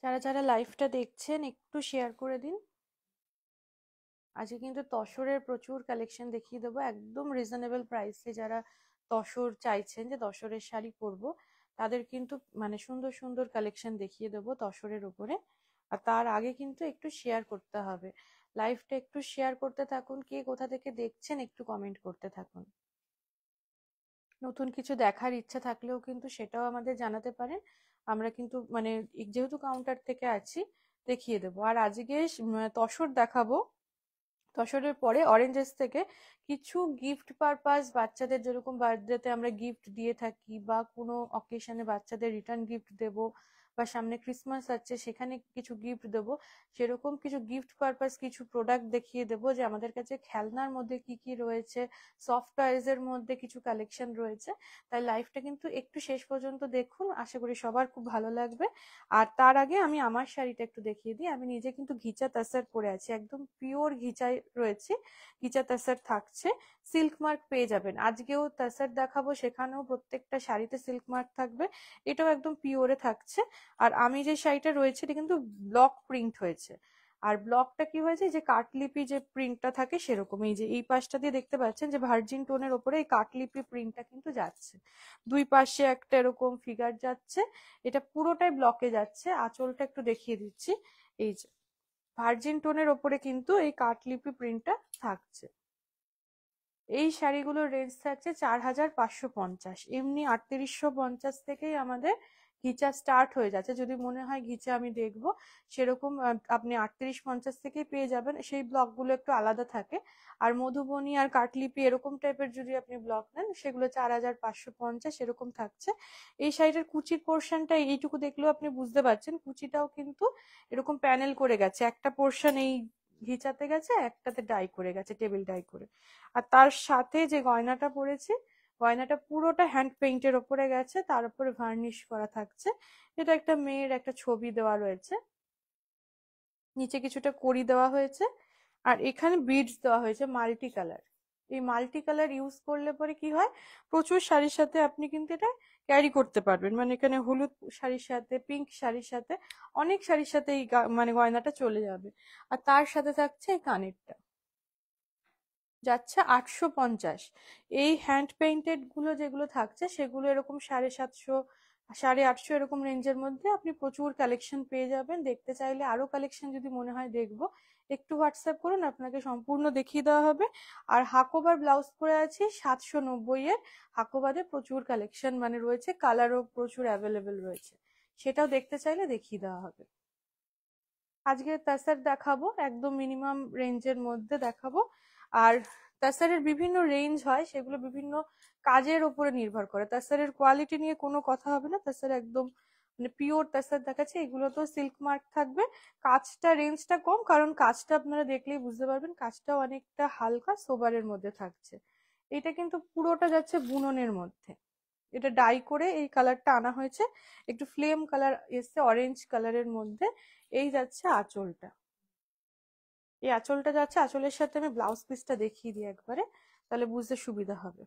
যারা যারা লাইভটা দেখছেন একটু শেয়ার করে দিন। আজকে কিন্তু তসরের প্রচুর কালেকশন দেখিয়ে দেবো একদম রিজনেবল প্রাইসে। যারা তসর চাইছেন যে তসরের শাড়ি পরবো, তাদের কিন্তু মানে সুন্দর সুন্দর কালেকশন দেখিয়ে দেবো তসরের উপরে। আর তার আগে কিন্তু একটু শেয়ার করতে হবে, লাইভটা একটু শেয়ার করতে থাকুন। কে কোথা থেকে দেখছেন একটু কমেন্ট করতে থাকুন। নতুন কিছু দেখার ইচ্ছা থাকলেও কিন্তু সেটাও আমাদের জানাতে পারেন। আমরা কিন্তু মানে যেহেতু কাউন্টার থেকে আছি, দেখিয়ে দেবো। আর আজকে তসর দেখাবো। তসরের পরে অরেঞ্জেস থেকে কিছু গিফট পারপাস, বাচ্চাদের যেরকম বার্থডেতে আমরা গিফট দিয়ে থাকি বা কোনো অকেশনে বাচ্চাদের রিটার্ন গিফট দেব, বা সামনে ক্রিসমাস আছে সেখানে কিছু গিফট দেব, সেরকম কিছু গিফট পারপাস কিছু প্রোডাক্ট দেখিয়ে দেব। যে আমাদের কাছে খেলনার মধ্যে কি কি রয়েছে, সফট টয়েজ এর মধ্যে কিছু কালেকশন রয়েছে। তাই লাইফটা কিন্তু একটু শেষ পর্যন্ত দেখুন, আশা করি সবার খুব ভালো লাগবে। আর তার আগে আমি আমার শাড়িটা একটু দেখিয়ে দিই। আমি নিজে কিন্তু ঘিচা তাসার পরে আছি, একদম পিওর ঘিচায় রয়েছে, ঘিচা তাসার থাকছে। সিল্ক মার্ক পেয়ে যাবেন, আজকেও তাসার দেখাবো সেখানেও প্রত্যেকটা শাড়িতে সিল্ক মার্ক থাকবে। এটাও একদম পিওরে থাকছে। আর আমি যে শাড়িটা রয়েছে এটা কিন্তু ব্লক প্রিন্ট হয়েছে। আর ব্লকটা কি হয়েছে, যে কাটলিপি যে প্রিন্টটা থাকে সেরকম, এই যে এই পাশটা দিয়ে দেখতে পাচ্ছেন যে ভার্জিন টোনের ওপরে এই কাটলিপি প্রিন্টটা কিন্তু যাচ্ছে। দুই পাশে একটা এরকম ফিগার যাচ্ছে, এটা পুরোটাই ব্লকে যাচ্ছে। আঁচলটা একটু দেখিয়ে দিচ্ছি, এই যে ভার্জিন টোনের ওপরে কিন্তু এই কাটলিপি প্রিন্টটা থাকছে। এই শাড়িগুলোর রেঞ্জ থাকছে 4550। এমনি 3850 থেকেই আমাদের ঘিচা স্টার্ট হয়ে যাচ্ছে। যদি মনে হয় ঘিচা আমি দেখবো, সেরকম আপনি 3850 থেকেই পেয়ে যাবেন। সেই ব্লকগুলো একটু আলাদা থাকে। আর মধুবনী আর কাটলিপি এরকম টাইপের যদি আপনি ব্লক নেন, সেগুলো 4550 এরকম থাকছে। এই শাড়িটার কুচির পোর্শনটা এইটুকু দেখলেও আপনি বুঝতে পারছেন, কুচিটাও কিন্তু এরকম প্যানেল করে গেছে। একটা পোর্শন এই ঘিচাতে গেছে, একটাতে ডাই করে গেছে, টেবিল ডাই করে। আর তার সাথে যে গয়নাটা পরেছি, গয়নাটা পুরোটা হ্যান্ড পেইন্টের ওপরে গেছে, তার উপরে ভার্নিশ করা থাকছে। এটা একটা মেয়ের একটা ছবি দেওয়া রয়েছে, নিচে কিছুটা কড়ি দেওয়া হয়েছে। আর এখানে বিডস দেওয়া হয়েছে মাল্টি কালার। এই মাল্টি কালার ইউজ করলে পরে কি হয়, প্রচুর শাড়ির সাথে আপনি কিন্তু এটা ক্যারি করতে পারবেন। মানে এখানে হলুদ শাড়ির সাথে, পিঙ্ক শাড়ির সাথে, অনেক শাড়ির সাথে এই মানে গয়নাটা চলে যাবে। আর তার সাথে থাকছে এই কানেরটা, যাচ্ছে 850। এই হ্যান্ড পেইন্টেড গুলো যেগুলো থাকছে সেগুলো এরকম 750, 850 এরকম রেঞ্জের মধ্যে আপনি প্রচুর কালেকশন পেয়ে যাবেন। দেখতে চাইলে আরো কালেকশন যদি মনে হয় দেখবো, একটু হোয়াটসঅ্যাপ করুন, আপনাকে সম্পূর্ণ দেখিয়ে দেওয়া হবে। আর হাকোবার ব্লাউজ পরে আছি 790 এর। হাকোবাদে প্রচুর কালেকশন মানে রয়েছে, কালারও প্রচুর অ্যাভেলেবেল রয়েছে, সেটাও দেখতে চাইলে দেখিয়ে দেওয়া হবে। আজকে তাসার দেখাবো একদম মিনিমাম রেঞ্জের মধ্যে দেখাবো। আর তাসারের বিভিন্ন রেঞ্জ হয়, সেগুলো বিভিন্ন কাজের উপরে নির্ভর করে। তাসারের কোয়ালিটি নিয়ে কোনো কথা হবে না, তাসার একদম মানে পিওর তাসার দেখাচ্ছে। এগুলো তো সিল্ক মার্ক থাকবে। কাজটা রেঞ্জটা কম, কারণ কাজটা আপনারা দেখলেই বুঝতে পারবেন, কাজটাও অনেকটা হালকা সোবারের মধ্যে থাকছে। এটা কিন্তু পুরোটা যাচ্ছে বুননের মধ্যে, এটা ডাই করে এই কালারটা আনা হয়েছে, একটু ফ্লেম কালার এসছে অরেঞ্জ কালারের মধ্যে। এই যাচ্ছে আঁচলটা, এই আঁচলটা যাচ্ছে। আঁচলের সাথে আমি ব্লাউজ পিসটা দেখিয়ে দিই একবারে, তাহলে বুঝতে সুবিধা হবে।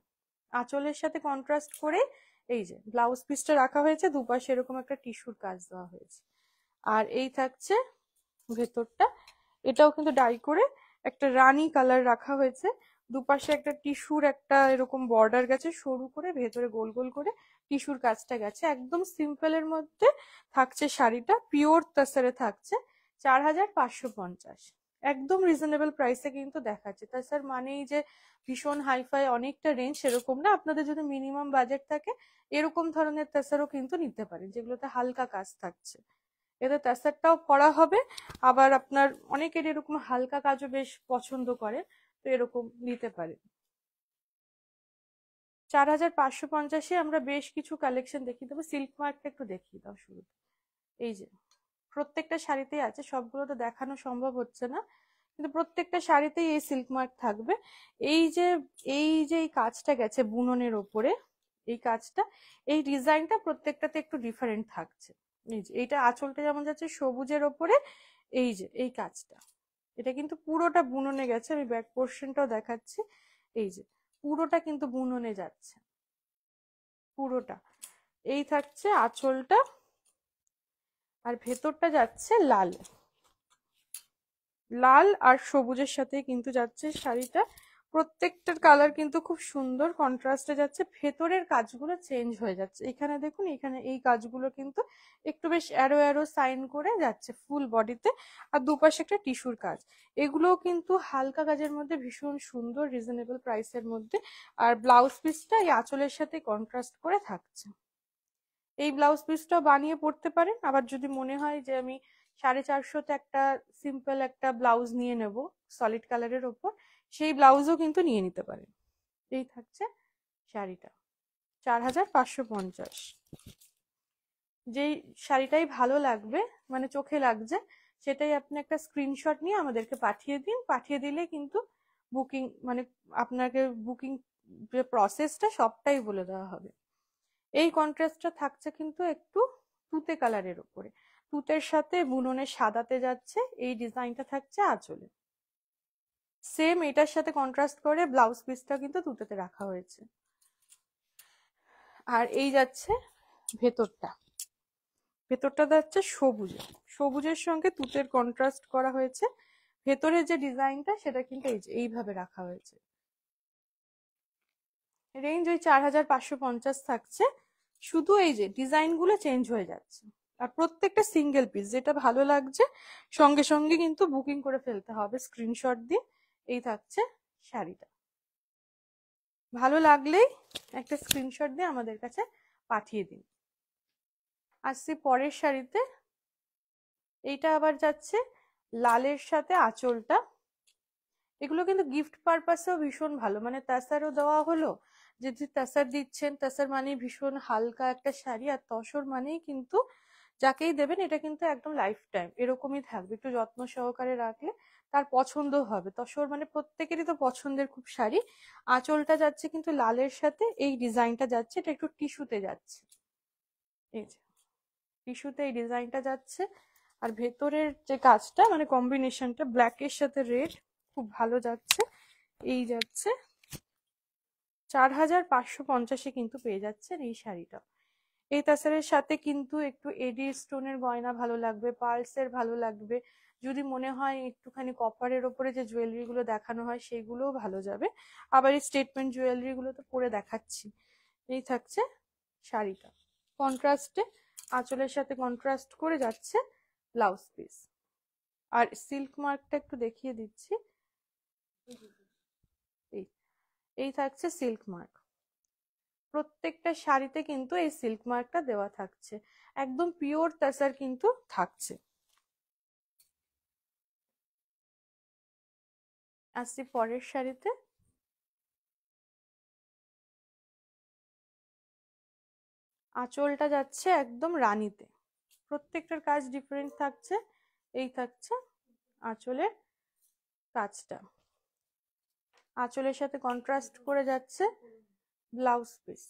আঁচলের সাথে কন্ট্রাস্ট করে এই যে ব্লাউজ পিসটা রাখা হয়েছে, দুপাশে এরকম একটা টিস্যুর কাজ দেওয়া হয়েছে। আর এই থাকছে ভেতরটা, এটাও কিন্তু ডাই করে একটা রানী কালার রাখা হয়েছে। দুপাশে একটা টিস্যুর একটা এরকম বর্ডার গেছে সরু করে, ভেতরে গোল গোল করে টিস্যুর কাজটা গেছে। একদম সিম্পল এর মধ্যে থাকছে শাড়িটা, পিওর তাসারে থাকছে। 4550, একদম রিজনেবল প্রাইসে কিন্তু দেখাচ্ছে। তাছাড়া মানেই যে ভীষণ হাইফাই অনেকটা রেঞ্জ সেরকম না। আপনাদের যদি মিনিমাম বাজেট থাকে, এরকম ধরনের তাসারও কিন্তু নিতে পারেন, যেগুলোতে হালকা কাজ থাকছে। এতে তাসারটাও করা হবে, আবার আপনার অনেকের এরকম হালকা কাজও বেশ পছন্দ করে, তো এরকম নিতে পারে। 4550-এ আমরা বেশ কিছু কালেকশন দেখিয়ে দেবো। সিল্ক মার্কটা একটু দেখিয়ে দাও শুরুতে। এই যে প্রত্যেকটা শাড়িতেই আছে, সবগুলো তো দেখানো সম্ভব হচ্ছে না, কিন্তু প্রত্যেকটা শাড়িতেই এই সিল্ক মার্ক থাকবে। এই যে এই কাজটা গেছে বুননের ওপরে, এই কাজটা, এই ডিজাইনটা প্রত্যেকটাতে একটু ডিফারেন্ট থাকছে। এই যে এইটা আঁচলটা যেমন যাচ্ছে সবুজের ওপরে, এই যে এই কাজটা, এটা কিন্তু পুরোটা বুননে গেছে, আমি ব্যাক পোর্শনটাও দেখাচ্ছি। এই যে পুরোটা কিন্তু বুননে যাচ্ছে, পুরোটা। এই থাকছে আঁচলটা, আর ভেতরটা যাচ্ছে লাল, লাল আর সবুজের সাথে কিন্তু যাচ্ছে শাড়িটা। প্রত্যেকটার কালার কিন্তু খুব সুন্দর কন্ট্রাস্টে যাচ্ছে। ভেতরের কাজগুলো চেঞ্জ হয়ে যাচ্ছে, এখানে দেখুন, এখানে এই কাজগুলো কিন্তু একটু বেশ অ্যারো অ্যারো সাইন করে যাচ্ছে ফুল বডিতে, আর দুপাশে একটা টিস্যুর কাজ। এগুলোও কিন্তু হালকা কাজের মধ্যে ভীষণ সুন্দর, রিজনেবল প্রাইসের মধ্যে। আর ব্লাউজ পিসটা এই আঁচলের সাথে কন্ট্রাস্ট করে থাকছে। এই ব্লাউজ পিসটাও বানিয়ে পরতে পারেন। আবার যদি মনে হয় যে আমি 450তে একটা সিম্পল একটা ব্লাউজ নিয়ে নেব সলিড কালারের ওপর, সেই ব্লাউজও কিন্তু নিয়ে নিতে পারেন। এই থাকছে শাড়িটা, 4550। যেই শাড়িটাই ভালো লাগবে, মানে চোখে লাগছে, সেটাই আপনি একটা স্ক্রিনশট নিয়ে আমাদেরকে পাঠিয়ে দিন। পাঠিয়ে দিলে কিন্তু বুকিং, মানে আপনাকে বুকিং যে প্রসেসটা সবটাই বলে দেওয়া হবে। এই কন্ট্রাস্টটা থাকছে কিন্তু একটু তুতে কালারের উপরে, তুতের সাথে বুননের সাদাতে যাচ্ছে। এই ডিজাইনটা থাকছে আঁচলে, সেম এটার সাথে কন্ট্রাস্ট করে ব্লাউজ পিসটা কিন্তু তুতেতে রাখা হয়েছে। আর এই যাচ্ছে ভেতরটা, ভেতরটা যাচ্ছে সবুজে, সবুজের সঙ্গে তুতের কন্ট্রাস্ট করা হয়েছে। ভেতরের যে ডিজাইনটা সেটা কিন্তু এইভাবে রাখা হয়েছে। রেঞ্জ ওই 4550 থাকছে, শুধু এই যে ডিজাইন গুলো চেঞ্জ হয়ে যাচ্ছে। আর প্রত্যেকটা সিঙ্গেল পিস, যেটা ভালো লাগছে সঙ্গে সঙ্গে কিন্তু বুকিং করে ফেলতে হবে স্ক্রিনশট দিয়ে। এই থাকছে শাড়িটা, ভালো লাগলেই একটা স্ক্রিনশট দিয়ে আমাদের কাছে পাঠিয়ে দিন। আসছি পরের শাড়িতে। এইটা আবার যাচ্ছে লালের সাথে আঁচলটা। এগুলো কিন্তু গিফট পারপাসেও ভীষণ ভালো, মানে তাসারও দেওয়া হলো, যদি তাসার দিচ্ছেন, তাসার মানে ভীষণ হালকা একটা শাড়ি, আর তসর মানেই কিন্তু যাকেই দেবেন এটা কিন্তু একদম লাইফ টাইম এরকমই থাকবে। একটু যত্ন সহকারে রাখলে তার পছন্দ হবে। তসর মানে প্রত্যেকেরই তো পছন্দের খুব শাড়ি। আঁচলটা যাচ্ছে কিন্তু লালের সাথে, এই ডিজাইনটা যাচ্ছে, এটা একটু টিস্যুতে যাচ্ছে, এই যে টিস্যুতে এই ডিজাইনটা যাচ্ছে। আর ভেতরের যে কাজটা, মানে কম্বিনেশনটা ব্ল্যাকের সাথে রেড খুব ভালো যাচ্ছে। এই যাচ্ছে 4550 কিন্তু পেয়ে যাচ্ছেন এই শাড়িটা। এই তাসারের সাথে কিন্তু একটু এডি স্টোনের গয়না ভালো লাগবে, পার্লসের ভালো লাগবে। যদি মনে হয় একটুখানি কপারের ওপরে যে জুয়েলারি গুলো দেখানো হয় সেগুলোও ভালো যাবে। আবার এই স্টেটমেন্ট জুয়েলারি গুলো তো পরে দেখাচ্ছি। এই থাকছে শাড়িটা, কন্ট্রাস্টে আঁচলের সাথে কন্ট্রাস্ট করে যাচ্ছে ব্লাউজ পিস। আর সিল্ক মার্কটা একটু দেখিয়ে দিচ্ছি। এই এই থাকছে সিল্ক মার্ক, প্রত্যেকটা শাড়িতে কিন্তু এই সিল্ক মার্কটা দেওয়া থাকছে। একদম পিওর তাসার কিন্তু থাকছে। আসছি পরের শাড়িতে। আঁচলটা যাচ্ছে একদম রানীতে, প্রত্যেকটার কাজ ডিফারেন্ট থাকছে। এই থাকছে আঁচলের কাজটা, আঁচলের সাথে কন্ট্রাস্ট করে যাচ্ছে ব্লাউজ পিস,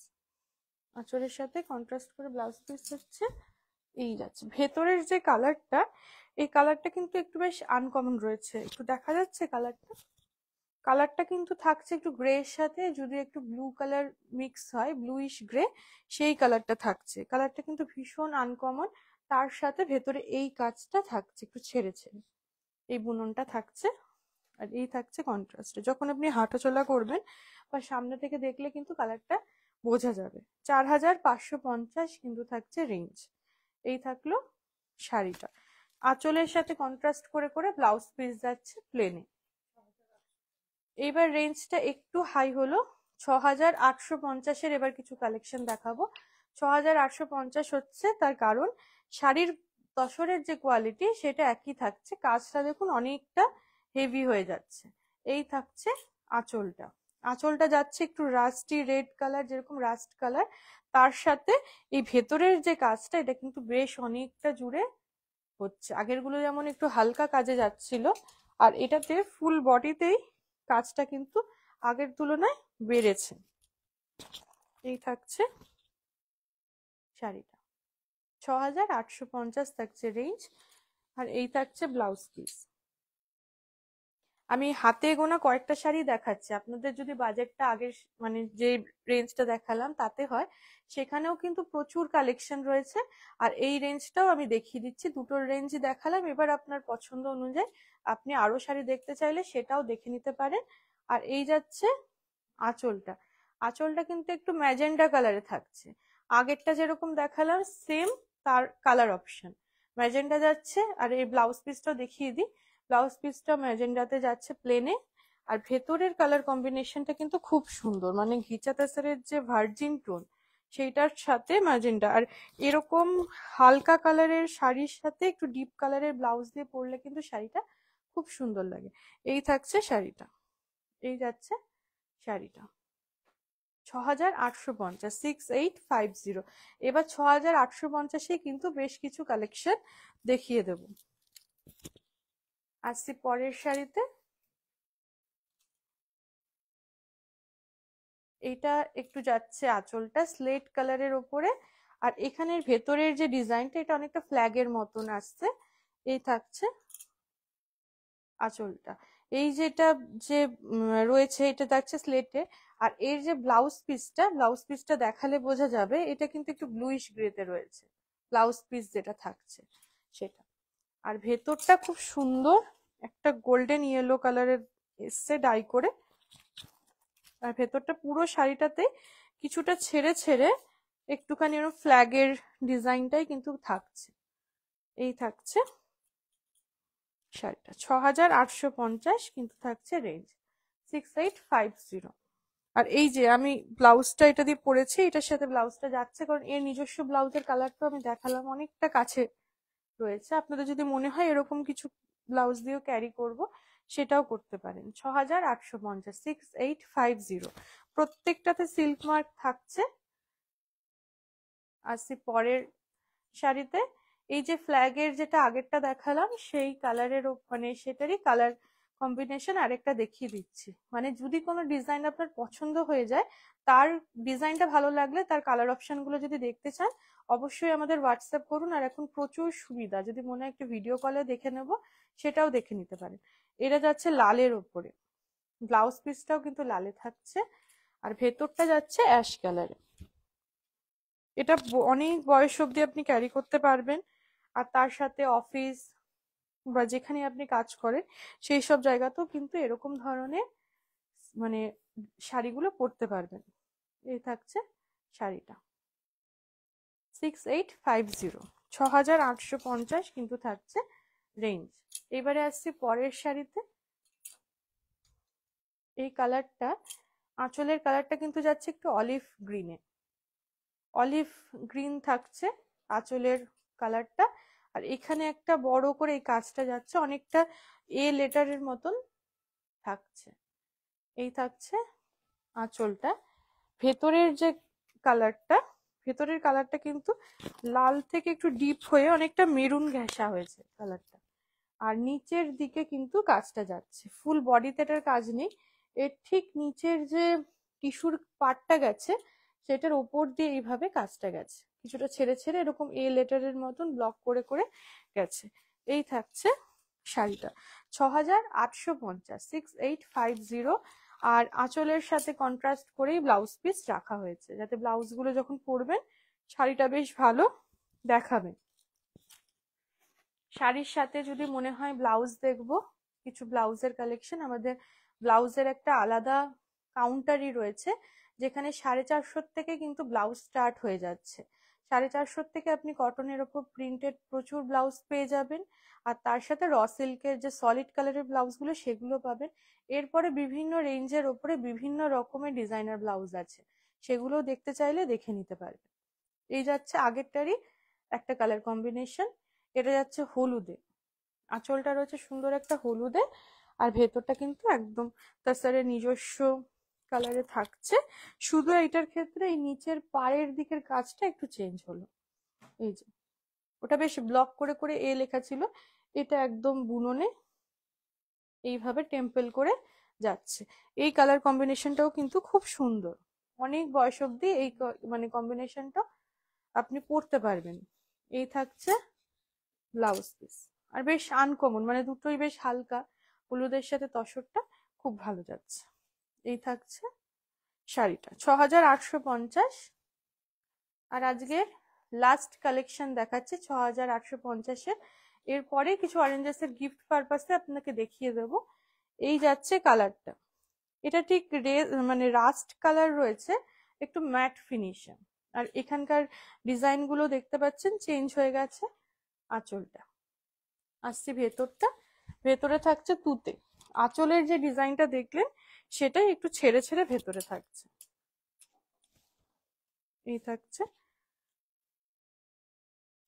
আঁচলের সাথে কন্ট্রাস্ট করে ব্লাউজ পিস হচ্ছে। এই যাচ্ছে ভেতরের যে কালারটা, এই কালারটা কিন্তু একটু বেশ আনকমন রয়েছে, একটু দেখা যাচ্ছে কালারটা। কালারটা কিন্তু থাকছে একটু গ্রে এর সাথে, যদি একটু ব্লু কালার মিক্স হয়, ব্লুইশ গ্রে, সেই কালারটা থাকছে। কালারটা কিন্তু ভীষণ আনকমন। তার সাথে ভেতরে এই কাজটা থাকছে একটু ছেড়ে ছেড়ে, এই বুননটা থাকছে। আর এই থাকছে কন্ট্রাস্টে, যখন আপনি হাঁটাচলা করবেন বা সামনে থেকে দেখলে কিন্তু কালারটা বোঝা যাবে। 4550 কিন্তু থাকছে রেঞ্জ। এই থাকলো শাড়িটা, আঁচলের সাথে কন্ট্রাস্ট করে করে ব্লাউজ পিস যাচ্ছে প্লেনে। এইবার রেঞ্জটা একটু হাই হলো, 6850-এর এবার কিছু কালেকশন দেখাবো। 6850 হচ্ছে, তার কারণ শাড়ির তসরের যে কোয়ালিটি সেটা একই থাকছে, কাজটা দেখুন অনেকটা হেভি হয়ে যাচ্ছে। এই থাকছে আঁচলটা, আঁচলটা যাচ্ছে একটু রাস্টি রেড কালার, যেরকম রাস্ট কালার, তার সাথে এই ভেতরের যে কাজটা এটা কিন্তু বেশ অনেকটা জুড়ে হচ্ছে। আগেরগুলো যেমন একটু হালকা কাজে যাচ্ছিল, আর এটাতে ফুল বডিতেই কাজটা কিন্তু আগের তুলনায় বেড়েছে। এই থাকছে শাড়িটা, 6850 থাকছে রেঞ্জ। আর এই থাকছে ব্লাউজ পিস। আমি হাতে গোনা কয়েকটা শাড়ি দেখাচ্ছি, আপনাদের যদি বাজেটটা আগের মানে যে রেঞ্জটা দেখালাম তাতে হয়, সেখানেও কিন্তু প্রচুর কালেকশন রয়েছে। আর এই রেঞ্জটাও আমি দেখিয়ে দিচ্ছি, দুটো রেঞ্জই দেখালাম। এবার আপনার পছন্দ অনুযায়ী আপনি আরো শাড়ি দেখতে চাইলে সেটাও দেখে নিতে পারেন। আর এই যাচ্ছে আঁচলটা। আঁচলটা কিন্তু একটু ম্যাজেন্ডা কালারে থাকছে, আগেরটা যেরকম দেখালাম সেম তার কালার অপশন ম্যাজেন্ডা যাচ্ছে। আর এই ব্লাউজ পিসটাও দেখিয়ে দিই, ব্লাউজ পিসটা ম্যাজেন্ডাতে যাচ্ছে প্লেনে। আর ভেতরের কালার কম্বিনেশনটা কিন্তু খুব সুন্দর, মানে ঘিচা তেসারের যে ভার্জিন টোন সেইটার সাথে ম্যাজেন্ডা। আর এরকম হালকা কালারের শাড়ির সাথে একটু ডিপ কালারের ব্লাউজ দিয়ে পরলে কিন্তু শাড়িটা খুব সুন্দর লাগে। এই থাকছে শাড়িটা, এই যাচ্ছে শাড়িটা 6,850, 6850। এবার 6,850 কিন্তু বেশ কিছু কালেকশন দেখিয়ে দেব। আসছি পরের শাড়িতে। এইটা একটু যাচ্ছে আঁচলটা স্লেট কালারের ওপরে, আর এখানের ভেতরের যে ডিজাইনটা এটা অনেকটা ফ্ল্যাগের মতন আসছে। এই থাকছে আঁচলটা, এই যেটা যে রয়েছে এটা থাকছে স্লেটে। আর এর যে ব্লাউজ পিসটা দেখালে বোঝা যাবে, এটা কিন্তু একটু ব্লুইশ গ্রেতে রয়েছে ব্লাউজ পিস যেটা থাকছে সেটা। আর ভেতরটা খুব সুন্দর, একটা গোল্ডেন ইয়েলো কালারের এসছে ডাই করে। আর ভেতরটা পুরো শাড়িটাতে কিছুটা ছেড়ে ছেড়ে একটুখানি ওরকম ফ্ল্যাগের ডিজাইনটাই কিন্তু থাকছে। এই থাকছে শাড়িটা 6,850 কিন্তু থাকছে রেঞ্জ 6850। আর এই যে আমি ব্লাউজটা এটা দিয়ে পরেছি, এটার সাথে ব্লাউজটা যাচ্ছে, কারণ এর নিজস্ব ব্লাউজের কালারটা আমি দেখালাম অনেকটা কাছে রয়েছে। আপনাদের যদি মনে হয় এরকম কিছু ব্লাউজ দিয়েও ক্যারি করব সেটাও করতে পারেন। 6,850, 6850। প্রত্যেকটাতে সিল্ক মার্ক থাকছে। আসছি পরের শাড়িতে। এই যে ফ্ল্যাগের যেটা আগেরটা দেখালাম সেই কালারের মানে সেটারই কালার কম্বিনেশন আরেকটা দেখিয়ে দিচ্ছি। মানে যদি কোনো ডিজাইন আপনার পছন্দ হয়ে যায়, তার ডিজাইনটা ভালো লাগলে তার কালার অপশন গুলো যদি দেখতে চান অবশ্যই আমাদের হোয়াটসঅ্যাপ করুন। আর এখন প্রচুর সুবিধা, যদি মনে হয় একটু ভিডিও কলে দেখে নেব সেটাও দেখে নিতে পারেন। এটা যাচ্ছে লালের ওপরে, ব্লাউজ পিসটাও কিন্তু লালে থাকছে। আর ভেতরটা যাচ্ছে অ্যাশ কালারে। এটা অনেক বয়স অব্দি আপনি ক্যারি করতে পারবেন। আর তার সাথে অফিস বা যেখানে আপনি কাজ করেন সেই সব জায়গাতেও কিন্তু এরকম ধরনের মানে শাড়িগুলো পরতে পারবেন। এই থাকছে শাড়িটা 6850, 6,850 কিন্তু থাকছে রেঞ্জ। এবারে আসছি পরের শাড়িতে। এই কালারটা, আঁচলের কালারটা কিন্তু যাচ্ছে একটু অলিভ গ্রিনে, অলিভ গ্রিন থাকছে আঁচলের কালারটা। আর এখানে একটা বড় করে এই কাজটা যাচ্ছে অনেকটা এ লেটারের মতন থাকছে। এই থাকছে আঁচলটা। ভেতরের যে কালারটা, ভেতরের কালারটা কিন্তু লাল থেকে একটু ডিপ হয়ে অনেকটা মেরুন ঘেঁষা হয়েছে কালারটা। আর নিচের দিকে কিন্তু কাজটা যাচ্ছে, ফুল বডিতে এটার কাজ নেই, এর ঠিক নিচের যে টিস্যুর পার্টটা গেছে সেটার ওপর দিয়ে এইভাবে কাজটা গেছে, কিছুটা ছেড়ে ছেড়ে এরকম এ লেটারের মতন ব্লক করে করে গেছে। এই থাকছে শাড়িটা 6,850, 6850। আর আঁচলের সাথে কন্ট্রাস্ট করেই ব্লাউজ পিস রাখা হয়েছে, যাতে ব্লাউজ গুলো যখন পরবেন শাড়িটা বেশ ভালো দেখাবে। শাড়ির সাথে যদি মনে হয় ব্লাউজ দেখবো, কিছু ব্লাউজের কালেকশন, আমাদের ব্লাউজের একটা আলাদা কাউন্টারই রয়েছে, যেখানে 450 থেকে কিন্তু ব্লাউজ স্টার্ট হয়ে যাচ্ছে। 450 থেকে আপনি কটনের ওপর প্রিন্টেড প্রচুর ব্লাউজ পেয়ে যাবেন। আর তার সাথে র সিল্কের যে সলিড কালারের ব্লাউজগুলো সেগুলো পাবেন। এরপরে বিভিন্ন রেঞ্জের ওপরে বিভিন্ন রকমের ডিজাইনার ব্লাউজ আছে, সেগুলো দেখতে চাইলে দেখে নিতে পারবেন। এই যাচ্ছে আগেরটারই একটা কালার কম্বিনেশন, এটা যাচ্ছে হলুদে, আঁচলটা রয়েছে সুন্দর একটা হলুদে। আর ভেতরটা কিন্তু একদম তাসারের নিজস্ব কালারে থাকছে। শুধু এইটার ক্ষেত্রে এই নিচের পায়ের দিকের কাজটা একটু চেঞ্জ হলো। এই যে ওটা বেশ ব্লক করে করে এ লেখা ছিল, এটা একদম বুননে এইভাবে টেম্পল করে যাচ্ছে। এই কালার কম্বিনেশনটাও কিন্তু খুব সুন্দর, অনেক বয়স অব্দি এই মানে কম্বিনেশনটা আপনি পরতে পারবেন। এই থাকছে ব্লাউজ পিস। আর বেশ আনকমন, মানে দুটোই বেশ হালকা, হলুদের সাথে তসরটা খুব ভালো যাচ্ছে। এই থাকছে শাড়িটা 6850। আর আজকের লাস্ট কালেকশন দেখাচ্ছে 6850-এর। এরপরে কিছু অরেঞ্জেসের গিফট পারপাসে আপনাকে দেখিয়ে দেবো। এই যাচ্ছে কালারটা, এটা ঠিক মানে রাস্ট কালার রয়েছে, একটু ম্যাট ফিনিশে। আর এখানকার ডিজাইন গুলো দেখতে পাচ্ছেন চেঞ্জ হয়ে গেছে। আঁচলটা আসছে ভেতরটা, ভেতরে থাকছে তুতে। আঁচলের যে ডিজাইনটা দেখলেন সেটাই একটু ছেড়ে ছেড়ে ভেতরে থাকছে। এই থাকছে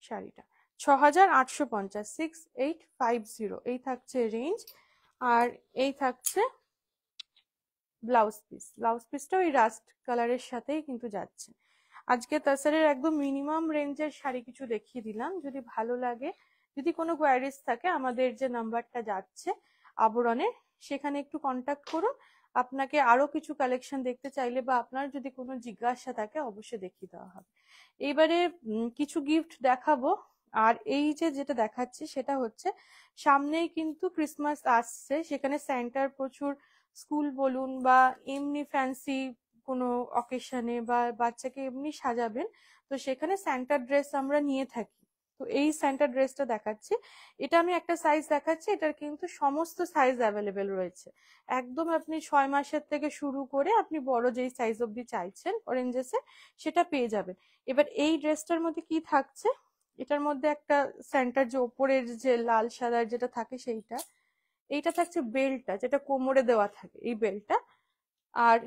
শাড়িটা 6850, 6850 এই থাকছে রেঞ্জ। আর এই থাকছে ব্লাউজ পিস, ব্লাউজ পিসটা ওই রাস্ট কালারের সাথেই কিন্তু যাচ্ছে। আজকে তাসারের একদম মিনিমাম রেঞ্জের শাড়ি কিছু দেখিয়ে দিলাম। যদি ভালো লাগে, যদি কোনো কোয়ারিজ থাকে, আমাদের যে নাম্বারটা যাচ্ছে আবরণের, সেখানে একটু কন্ট্যাক্ট করুন। আপনাকে আরো কিছু কালেকশন দেখতে চাইলে বা আপনার যদি কোনো জিজ্ঞাসা থাকে অবশ্যই দেখিয়ে দেওয়া হবে। এইবারে কিছু গিফট দেখাবো। আর এই যে যেটা দেখাচ্ছি সেটা হচ্ছে সামনেই কিন্তু ক্রিসমাস আসছে, সেখানে স্যান্টার প্রচুর স্কুল বলুন বা এমনি ফ্যান্সি কোনো অকেশনে বা বাচ্চাকে এমনি সাজাবেন, তো সেখানে স্যান্টা ড্রেস আমরা নিয়ে থাকি। তো এই স্যান্টা ড্রেসটা দেখাচ্ছি, এটা আমি একটা সাইজ দেখাচ্ছি, এটার কিন্তু সমস্ত সাইজ অ্যাভেলেবেল রয়েছে। একদম আপনি 6 মাসের থেকে শুরু করে আপনি বড় যেই সাইজ অব্দি চাইছেন অরেঞ্জেসে সেটা পেয়ে যাবেন। এবার এই ড্রেসটার মধ্যে কি থাকছে, এটার মধ্যে একটা স্যান্টার যে ওপরের যে লাল সাদার যেটা থাকে সেইটা, এইটা থাকছে বেল্টটা যেটা কোমরে দেওয়া থাকে, এই বেল্টটা। আর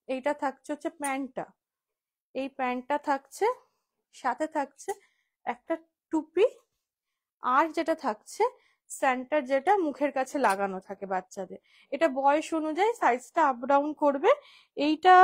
এইটা থাকছে হচ্ছে প্যান্টটা, এই প্যান্টটা থাকছে, সাথে থাকছে একটা টুপি। আর যেটা থাকছে স্যান্টার যেটা মুখের কাছে লাগানো থাকে বাচ্চাদের, এটা বয়স অনুযায়ী সাইজটা আপ ডাউন করবে। এইটা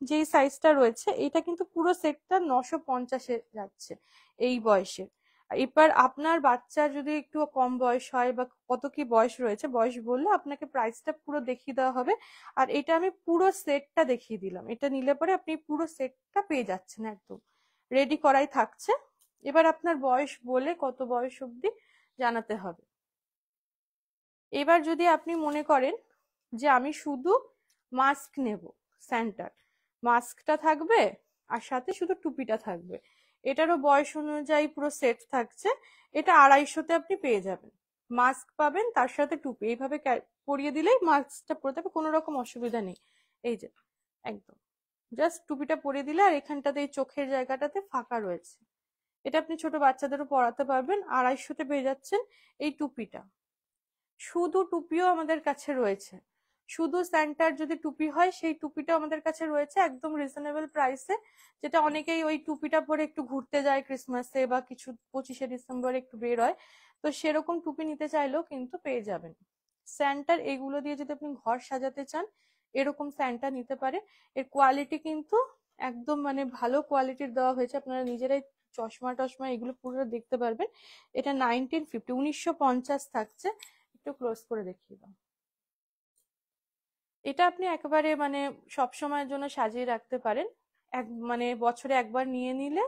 যেই সাইজটা রয়েছে এইটা কিন্তু পুরো সেটটা 950-এ যাচ্ছে এই বয়সে। এবার আপনার বাচ্চার যদি একটু কম বয়স হয় বা কত কি বয়স রয়েছে, বয়স বললে আপনাকে প্রাইসটা পুরো দেখিয়ে দেওয়া হবে। আর এটা আমি পুরো সেটটা দেখিয়ে দিলাম, এটা নিলে পরে আপনি পুরো সেটটা পেয়ে যাচ্ছেন একদম রেডি করাই থাকছে। এবার আপনার বয়স বলে কত বয়স অবধি জানাতে হবে। এবার যদি আপনি মনে করেন যে আমি শুধু মাস্ক নেব, স্যান্টার মাস্কটা থাকবে আর সাথে শুধু টুপিটা থাকবে, এটারও বয়স অনুযায়ী পুরো সেট থাকছে। এটা 250-তে আপনি পেয়ে যাবেন, মাস্ক পাবেন তার সাথে টুপি, এইভাবে পরিয়ে দিলেই মাস্কটা পরে যাবে, কোনো রকম অসুবিধা নেই। এই যে একদম জাস্ট টুপিটা পরিয়ে দিলে আর এখানটাতে এই চোখের জায়গাটাতে ফাঁকা রয়েছে। এটা আপনি ছোট বাচ্চাদেরও পরাতে পারবেন। 250-তে পেয়ে যাচ্ছেন এই টুপিটা। শুধু টুপিও আমাদের কাছে রয়েছে, শুধু স্যান্টার যদি টুপি হয় সেই টুপিটা আমাদের কাছে রয়েছে একদম রিজনেবল প্রাইসে। যেটা অনেকেই ওই টুপিটা পরে একটু ঘুরতে যায় ক্রিসমাসে বা কিছু 25শে ডিসেম্বরে একটু বের হয়, তো সেরকম টুপি নিতে চাইলেও কিন্তু পেয়ে যাবেন। স্যান্টার এগুলো দিয়ে যদি আপনি ঘর সাজাতে চান এরকম স্যান্টা নিতে পারে। এর কোয়ালিটি কিন্তু একদম মানে ভালো কোয়ালিটির দেওয়া হয়েছে, আপনারা নিজেরাই চশমা টশমা এগুলো পুরো দেখতে পারবেন। এটা 1950, 1950 থাকছে। একটু ক্লোজ করে দেখিয়ে দাও। এটা আপনি একেবারে মানে সব সময়ের জন্য সাজিয়ে রাখতে পারেন, মানে বছরে একবার নিয়ে নিলে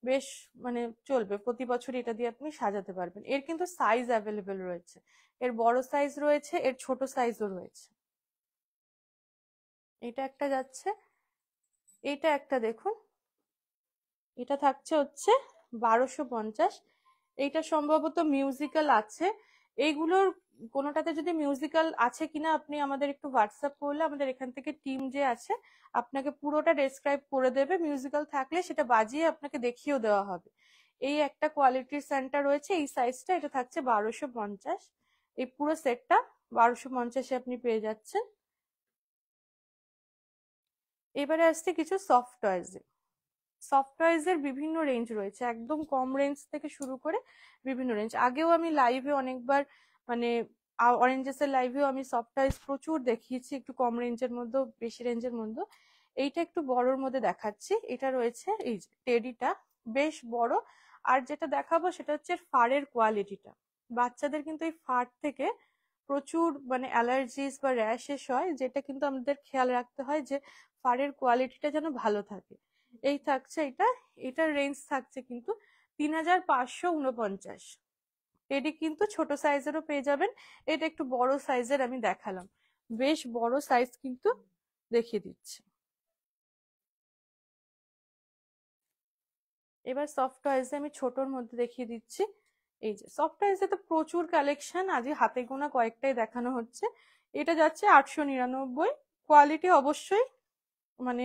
বেশ মানে চলবে, প্রতি বছর এটা দিয়ে আপনি সাজাতে পারবেন। এর কিন্তু সাইজ অ্যাভেলেবেল রয়েছে, এর বড় সাইজ রয়েছে, এর ছোট সাইজও রয়েছে। এটা একটা যাচ্ছে, এটা একটা দেখুন, এটা থাকছে হচ্ছে 1250। এইটা সম্ভবত মিউজিক্যাল আছে, এইগুলোর কোনোটাতে যদি মিউজিক্যাল আছে কিনা আপনি আমাদের একটু হোয়াটসঅ্যাপ করলে আমাদের এখান থেকে টিম যে আছে আপনাকে পুরোটা ডেসক্রাইব করে দেবে। মিউজিক্যাল থাকলে সেটা বাজিয়ে আপনাকে দেখিয়েও দেওয়া হবে। এই একটা কোয়ালিটির স্যান্টা রয়েছে, এই সাইজটা, এটা থাকছে 1250। এই পুরো সেটটা 1250-এ আপনি পেয়ে যাচ্ছেন। এবারে আসছে কিছু সফট টয়েজে। সফট টয়েজ এর বিভিন্ন রেঞ্জ রয়েছে, একদম কম রেঞ্জ থেকে শুরু করে বিভিন্ন রেঞ্জ। আগেও আমি লাইভে অনেকবার মানে অরেঞ্জেস এর লাইভেও আমি সফট টয়েজ প্রচুর দেখিয়েছি, একটু কম রেঞ্জের মধ্যে বেশি রেঞ্জের মধ্যে। এইটা একটু বড়র মধ্যে দেখাচ্ছি, এটা রয়েছে এই যে টেডিটা, বেশ বড়। আর যেটা দেখাবো সেটা হচ্ছে ফারের কোয়ালিটিটা। বাচ্চাদের কিন্তু এই ফার থেকে প্রচুর মানে অ্যালার্জিস বা র্যাশেস হয়, যেটা কিন্তু আমাদের খেয়াল রাখতে হয় যে ফারের কোয়ালিটিটা যেন ভালো থাকে। এই থাকছে এটা, এটার রেঞ্জ থাকছে কিন্তু 3549। টেডি কিন্তু ছোট সাইজেরও পেয়ে যাবেন, এটা একটু বড় সাইজের আমি দেখালাম, বেশ বড় সাইজ কিন্তু দেখিয়ে দিচ্ছি। এবার সফট টয়েজে আমি ছোটর মধ্যে দেখিয়ে দিচ্ছি। এই যে সফট টয়েজে তো প্রচুর কালেকশন, আজকে হাতে গোনা কয়েকটাই দেখানো হচ্ছে। এটা যাচ্ছে 899। কোয়ালিটি অবশ্যই মানে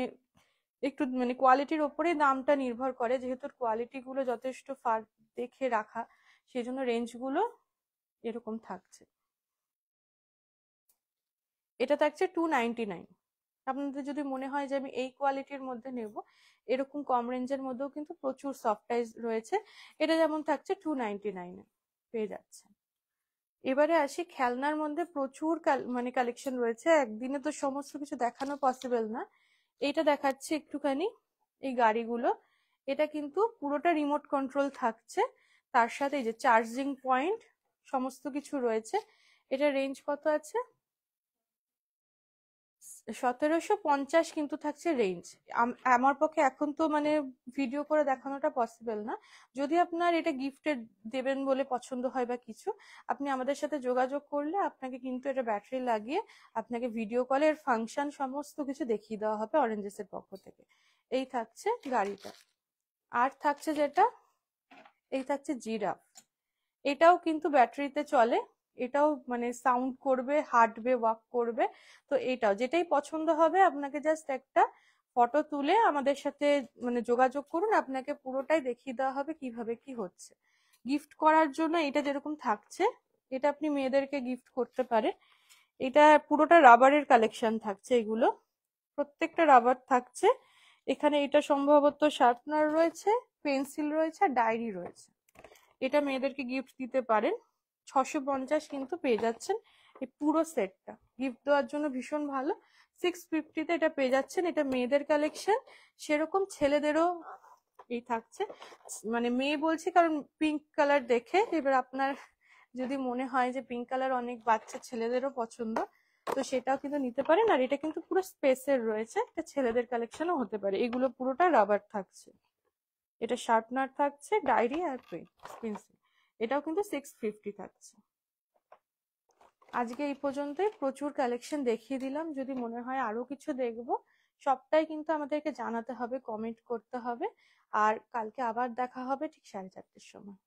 একটু মানে কোয়ালিটির ওপরে দামটা নির্ভর করে, যেহেতু কোয়ালিটি গুলো যথেষ্ট ফার দেখে রাখা, সেই জন্য রেঞ্জ গুলো এরকম থাকছে। এটা থাকছে 299। আপনাদের যদি মনে হয় যে আমি এই কোয়ালিটির মধ্যে নেব, এরকম কম রেঞ্জের মধ্যেও কিন্তু প্রচুর সফট টাইজ রয়েছে। এটা যেমন থাকছে 299 পেয়ে যাচ্ছে। এবারে আসি খেলনার মধ্যে প্রচুর মানে কালেকশন রয়েছে, একদিনে তো সমস্ত কিছু দেখানো পসিবল না। এইটা দেখাচ্ছি একটুখানি, এই গাড়িগুলো, এটা কিন্তু পুরোটা রিমোট কন্ট্রোল থাকছে, তার সাথে এই যে চার্জিং পয়েন্ট সমস্ত কিছু রয়েছে। এটা রেঞ্জ কত আছে? 1750 কিন্তু থাকছে রেঞ্জ। আমার পক্ষে এখন তো মানে ভিডিও করে দেখানোটা পসিবল না। যদি আপনার এটা গিফটে দেবেন বলে পছন্দ হয় বা কিছু, আপনি আমাদের সাথে যোগাযোগ করলে আপনাকে কিন্তু এটা ব্যাটারি লাগিয়ে আপনাকে ভিডিও কলের ফাংশন সমস্ত কিছু দেখিয়ে দেওয়া হবে অরেঞ্জেসের পক্ষ থেকে। এই থাকছে গাড়িটা। আর থাকছে যেটা, এই থাকছে জিরাফ। এটাও কিন্তু ব্যাটারিতে চলে, এটাও মানে সাউন্ড করবে, হাঁটবে, ওয়াক করবে। তো এটাও যেটাই পছন্দ হবে আপনাকে জাস্ট একটা ফটো তুলে আমাদের সাথে মানে যোগাযোগ করুন, আপনাকে পুরোটাই দেখিয়ে দেওয়া হবে কিভাবে কি হচ্ছে। গিফট করার জন্য এটা যেরকম থাকছে, এটা আপনি মেয়েদেরকে গিফট করতে পারে। এটা পুরোটা রাবারের কালেকশন থাকছে, এগুলো প্রত্যেকটা রাবার থাকছে। এখানে এটা সম্ভবত শার্পনার রয়েছে, পেন্সিল রয়েছে, ডায়েরি রয়েছে। এটা মেয়েদেরকে গিফট দিতে পারেন। 650 কিন্তু পেয়ে যাচ্ছেন এই পুরো সেটটা, গিফট দেওয়ার জন্য ভীষণ ভালো। 650-তে এটা পেয়ে যাচ্ছেন, এটা মেয়েদের কালেকশন। সেরকম ছেলেদেরও এই থাকছে, মানে মেয়ে বলছি কারণ পিঙ্ক কালার দেখে, এবার আপনার যদি মনে হয় যে পিঙ্ক কালার অনেক বাচ্চা ছেলেদেরও পছন্দ, তো সেটাও কিন্তু নিতে পারেন। আর এটা কিন্তু পুরো স্পেসের রয়েছে, এটা ছেলেদের কালেকশনও হতে পারে। এগুলো পুরোটা রাবার থাকছে, এটা শার্পনার থাকছে, ডায়েরি আর পেন্সিল। এটাও কিন্তু 650 থাকছে। আজকে এই পর্যন্তই, প্রচুর কালেকশন দেখিয়ে দিলাম। যদি মনে হয় আরো কিছু দেখবো, সবটাই কিন্তু আমাদেরকে জানাতে হবে, কমেন্ট করতে হবে। আর কালকে আবার দেখা হবে ঠিক 4:30টার সময়।